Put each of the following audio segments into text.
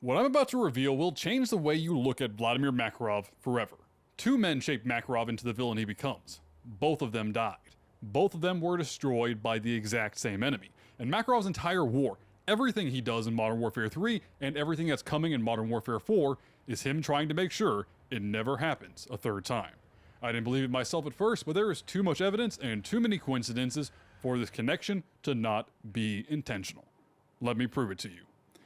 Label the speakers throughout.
Speaker 1: What I'm about to reveal will change the way you look at Vladimir Makarov forever. Two men shaped Makarov into the villain he becomes. Both of them died. Both of them were destroyed by the exact same enemy. And Makarov's entire war, everything he does in Modern Warfare 3 and everything that's coming in Modern Warfare 4 is him trying to make sure it never happens a third time. I didn't believe it myself at first, but there is too much evidence and too many coincidences for this connection to not be intentional. Let me prove it to you.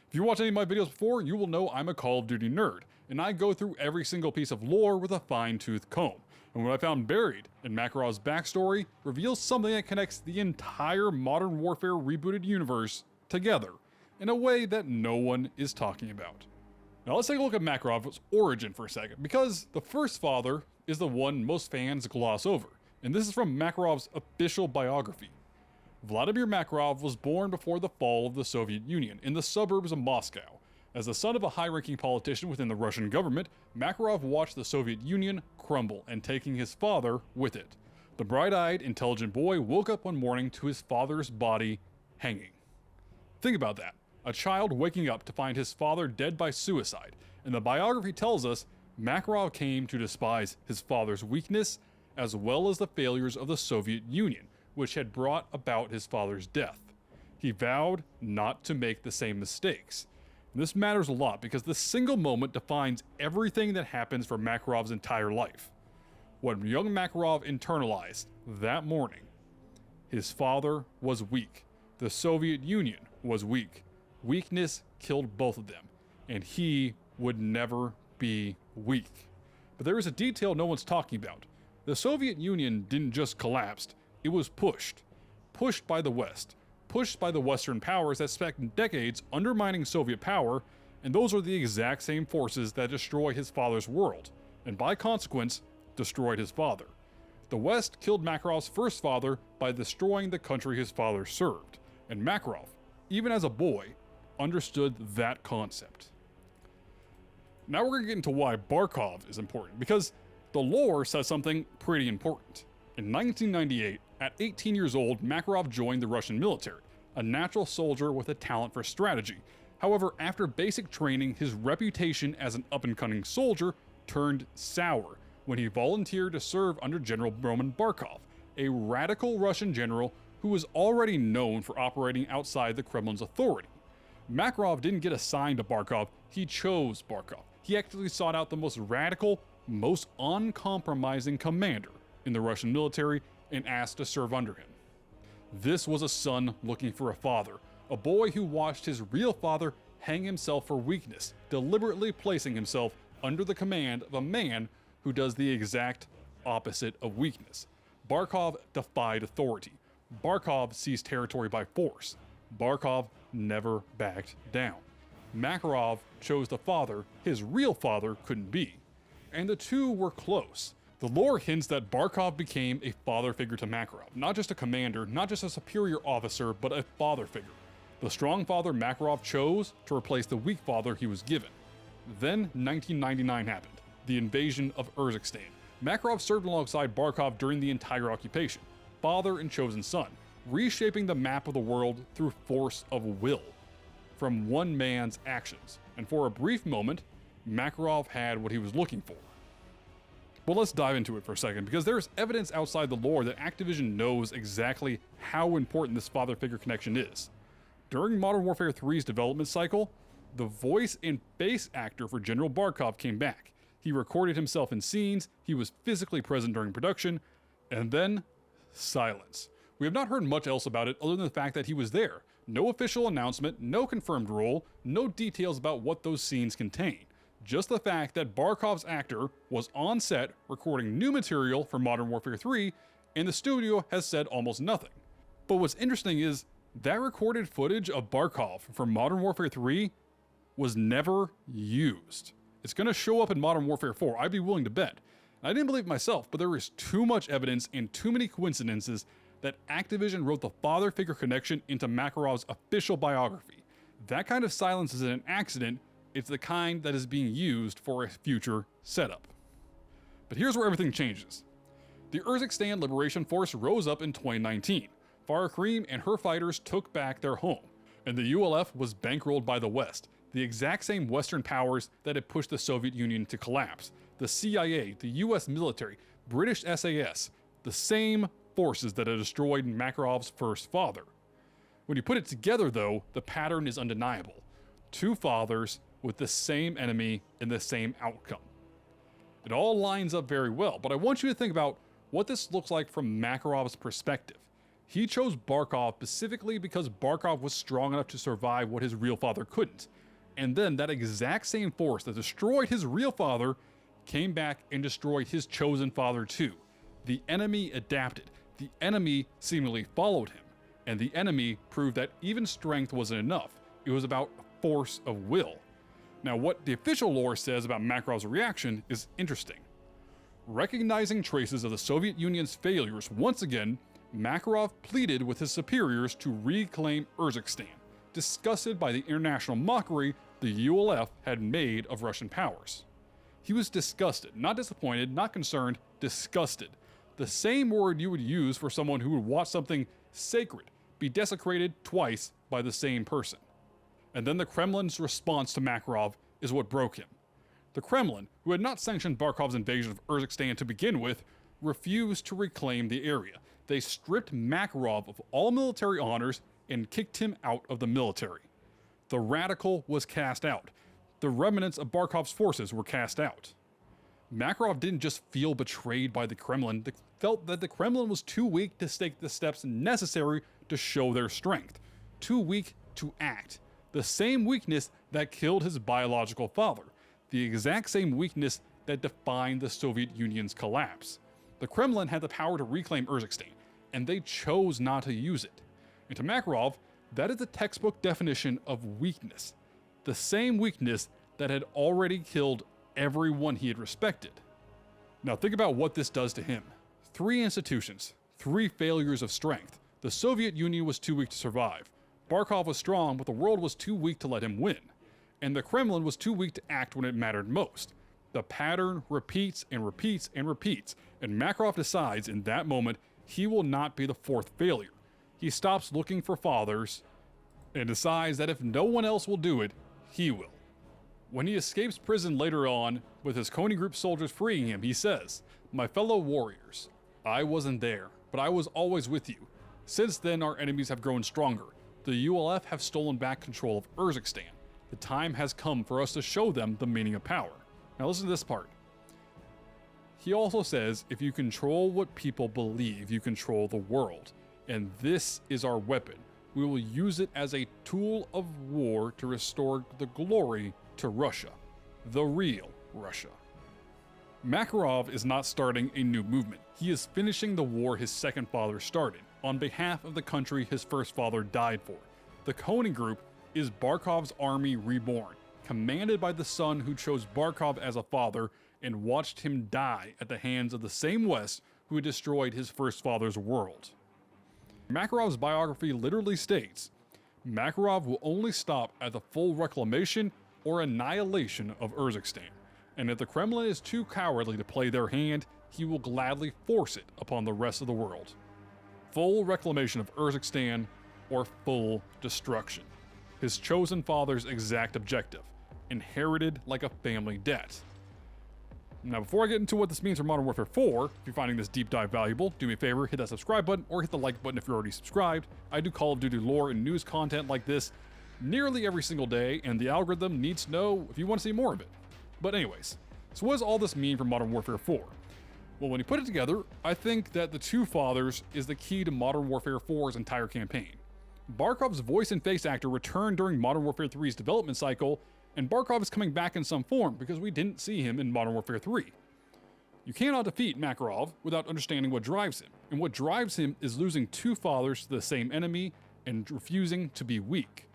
Speaker 1: If you watched any of my videos before, you will know I'm a Call of Duty nerd, and I go through every single piece of lore with a fine-tooth comb. And what I found buried in Makarov's backstory reveals something that connects the entire Modern Warfare rebooted universe together in a way that no one is talking about. Now let's take a look at Makarov's origin for a second, because the first father is the one most fans gloss over, and this is from Makarov's official biography. Vladimir Makarov was born before the fall of the Soviet Union in the suburbs of Moscow. As the son of a high-ranking politician within the Russian government, Makarov watched the Soviet Union crumble and taking his father with it. The bright-eyed, intelligent boy woke up one morning to his father's body hanging. Think about that. A child waking up to find his father dead by suicide, and the biography tells us Makarov came to despise his father's weakness as well as the failures of the Soviet Union, which had brought about his father's death. He vowed not to make the same mistakes. And this matters a lot because this single moment defines everything that happens for Makarov's entire life. What young Makarov internalized that morning: his father was weak, the Soviet Union was weak, weakness killed both of them, and he would never be weak. But there is a detail no one's talking about. The Soviet Union didn't just collapse, it was pushed. Pushed by the West. Pushed by the Western powers that spent decades undermining Soviet power, and those are the exact same forces that destroy his father's world, and by consequence, destroyed his father. The West killed Makarov's first father by destroying the country his father served, and Makarov, even as a boy, understood that concept. Now we're going to get into why Barkov is important, because the lore says something pretty important. In 1998, at 18 years old, Makarov joined the Russian military, a natural soldier with a talent for strategy. However, after basic training, his reputation as an up-and-coming soldier turned sour when he volunteered to serve under General Roman Barkov, a radical Russian general who was already known for operating outside the Kremlin's authority. Makarov didn't get assigned to Barkov, he chose Barkov. He actually sought out the most radical, most uncompromising commander in the Russian military and asked to serve under him. This was a son looking for a father, a boy who watched his real father hang himself for weakness, deliberately placing himself under the command of a man who does the exact opposite of weakness. Barkov defied authority. Barkov seized territory by force. Barkov never backed down. Makarov chose the father his real father couldn't be, and the two were close. The lore hints that Barkov became a father figure to Makarov, not just a commander, not just a superior officer, but a father figure. The strong father Makarov chose to replace the weak father he was given. Then 1999 happened, the invasion of Urzikstan. Makarov served alongside Barkov during the entire occupation, father and chosen son, reshaping the map of the world through force of will, from one man's actions. And for a brief moment, Makarov had what he was looking for. Well, let's dive into it for a second, because there's evidence outside the lore that Activision knows exactly how important this father figure connection is. During Modern Warfare 3's development cycle, the voice and face actor for General Barkov came back. He recorded himself in scenes, he was physically present during production, and then silence. We have not heard much else about it other than the fact that he was there. No official announcement, no confirmed role, no details about what those scenes contain. Just the fact that Barkov's actor was on set recording new material for Modern Warfare 3, and the studio has said almost nothing. But what's interesting is that recorded footage of Barkov from Modern Warfare 3 was never used. It's going to show up in Modern Warfare 4, I'd be willing to bet. I didn't believe it myself, but there is too much evidence and too many coincidences that Activision wrote the father figure connection into Makarov's official biography. That kind of silence isn't an accident, it's the kind that is being used for a future setup. But here's where everything changes. The Urzikstan Liberation Force rose up in 2019. Farah Karim and her fighters took back their home, and the ULF was bankrolled by the West, the exact same Western powers that had pushed the Soviet Union to collapse. The CIA, the US military, British SAS, the same forces that had destroyed Makarov's first father. When you put it together though, the pattern is undeniable. Two fathers with the same enemy and the same outcome. It all lines up very well, but I want you to think about what this looks like from Makarov's perspective. He chose Barkov specifically because Barkov was strong enough to survive what his real father couldn't. And then that exact same force that destroyed his real father came back and destroyed his chosen father too. The enemy adapted. The enemy seemingly followed him. And the enemy proved that even strength wasn't enough. It was about force of will. Now, what the official lore says about Makarov's reaction is interesting. Recognizing traces of the Soviet Union's failures, once again, Makarov pleaded with his superiors to reclaim Urzikstan, disgusted by the international mockery the ULF had made of Russian powers. He was disgusted, not disappointed, not concerned, disgusted. The same word you would use for someone who would watch something sacred be desecrated twice by the same person. And then the Kremlin's response to Makarov is what broke him. The Kremlin, who had not sanctioned Barkov's invasion of Urzikstan to begin with, refused to reclaim the area. They stripped Makarov of all military honors and kicked him out of the military. The radical was cast out. The remnants of Barkov's forces were cast out. Makarov didn't just feel betrayed by the Kremlin, they felt that the Kremlin was too weak to take the steps necessary to show their strength, too weak to act. The same weakness that killed his biological father, the exact same weakness that defined the Soviet Union's collapse. The Kremlin had the power to reclaim Urzikstan, and they chose not to use it. And to Makarov, that is the textbook definition of weakness. The same weakness that had already killed everyone he had respected. Now think about what this does to him. 3 institutions, 3 failures of strength. The Soviet Union was too weak to survive. Barkov was strong, but the world was too weak to let him win. And the Kremlin was too weak to act when it mattered most. The pattern repeats and repeats and repeats, and Makarov decides in that moment he will not be the 4th failure. He stops looking for fathers and decides that if no one else will do it, he will. When he escapes prison later on, with his Konni Group soldiers freeing him, he says, "My fellow warriors, I wasn't there, but I was always with you. Since then, our enemies have grown stronger. The ULF have stolen back control of Urzikstan. The time has come for us to show them the meaning of power." Now listen to this part. He also says, if you control what people believe, you control the world. And this is our weapon. We will use it as a tool of war to restore the glory to Russia. The real Russia. Makarov is not starting a new movement. He is finishing the war his second father started, on behalf of the country his first father died for. The Konni Group is Barkov's army reborn, commanded by the son who chose Barkov as a father and watched him die at the hands of the same West who had destroyed his first father's world. Makarov's biography literally states, Makarov will only stop at the full reclamation or annihilation of Urzikstan, and if the Kremlin is too cowardly to play their hand, he will gladly force it upon the rest of the world. Full reclamation of Urzikstan or full destruction. His chosen father's exact objective, inherited like a family debt. Now, before I get into what this means for Modern Warfare 4, if you're finding this deep dive valuable, do me a favor, hit that subscribe button or hit the like button if you're already subscribed. I do Call of Duty lore and news content like this nearly every single day, and the algorithm needs to know if you want to see more of it. But anyways, so what does all this mean for Modern Warfare 4? Well, when you put it together, I think that the two fathers is the key to Modern Warfare 4's entire campaign. Barkov's voice and face actor returned during Modern Warfare 3's development cycle, and Barkov is coming back in some form because we didn't see him in Modern Warfare 3. You cannot defeat Makarov without understanding what drives him, and what drives him is losing two fathers to the same enemy and refusing to be weak.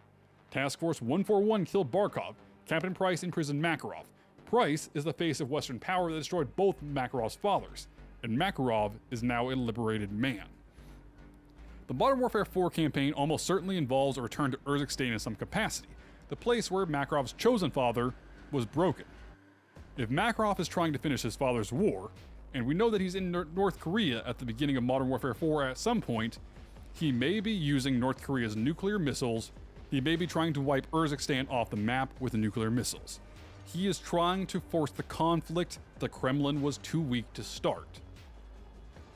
Speaker 1: Task Force 141 killed Barkov, Captain Price imprisoned Makarov. Price is the face of Western power that destroyed both Makarov's fathers, and Makarov is now a liberated man. The Modern Warfare 4 campaign almost certainly involves a return to Urzikstan in some capacity, the place where Makarov's chosen father was broken. If Makarov is trying to finish his father's war, and we know that he's in North Korea at the beginning of Modern Warfare 4 at some point, he may be using North Korea's nuclear missiles He may be trying to wipe Urzikstan off the map with nuclear missiles. He is trying to force the conflict the Kremlin was too weak to start.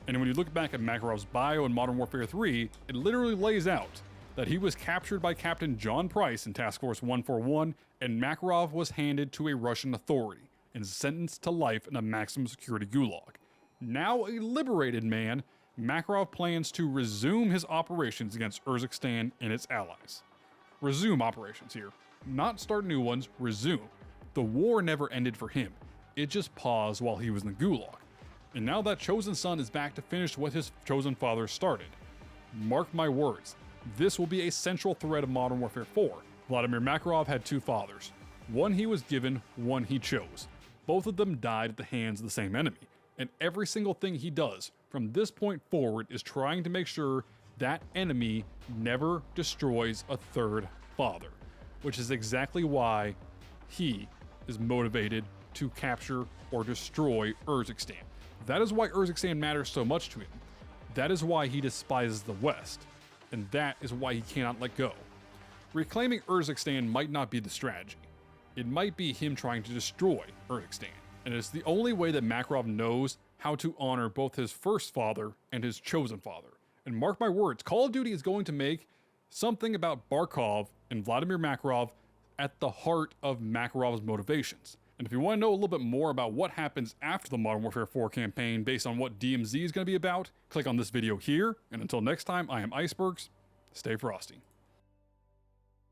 Speaker 1: And when you look back at Makarov's bio in Modern Warfare 3, it literally lays out that he was captured by Captain John Price in Task Force 141, and Makarov was handed to a Russian authority and sentenced to life in a maximum security gulag. Now a liberated man, Makarov plans to resume his operations against Urzikstan and its allies. Resume operations here. Not start new ones, resume. The war never ended for him. It just paused while he was in the gulag. And now that chosen son is back to finish what his chosen father started. Mark my words, this will be a central thread of Modern Warfare 4. Vladimir Makarov had two fathers. One he was given, one he chose. Both of them died at the hands of the same enemy. And every single thing he does from this point forward is trying to make sure that enemy never destroys a third father. Which is exactly why he is motivated to capture or destroy Urzikstan. That is why Urzikstan matters so much to him. That is why he despises the West. And that is why he cannot let go. Reclaiming Urzikstan might not be the strategy. It might be him trying to destroy Urzikstan. And it's the only way that Makarov knows how to honor both his first father and his chosen father. And mark my words, Call of Duty is going to make something about Barkov and Vladimir Makarov at the heart of Makarov's motivations. And if you want to know a little bit more about what happens after the Modern Warfare 4 campaign based on what DMZ is going to be about, click on this video here. And until next time, I am IceBurgz. Stay frosty.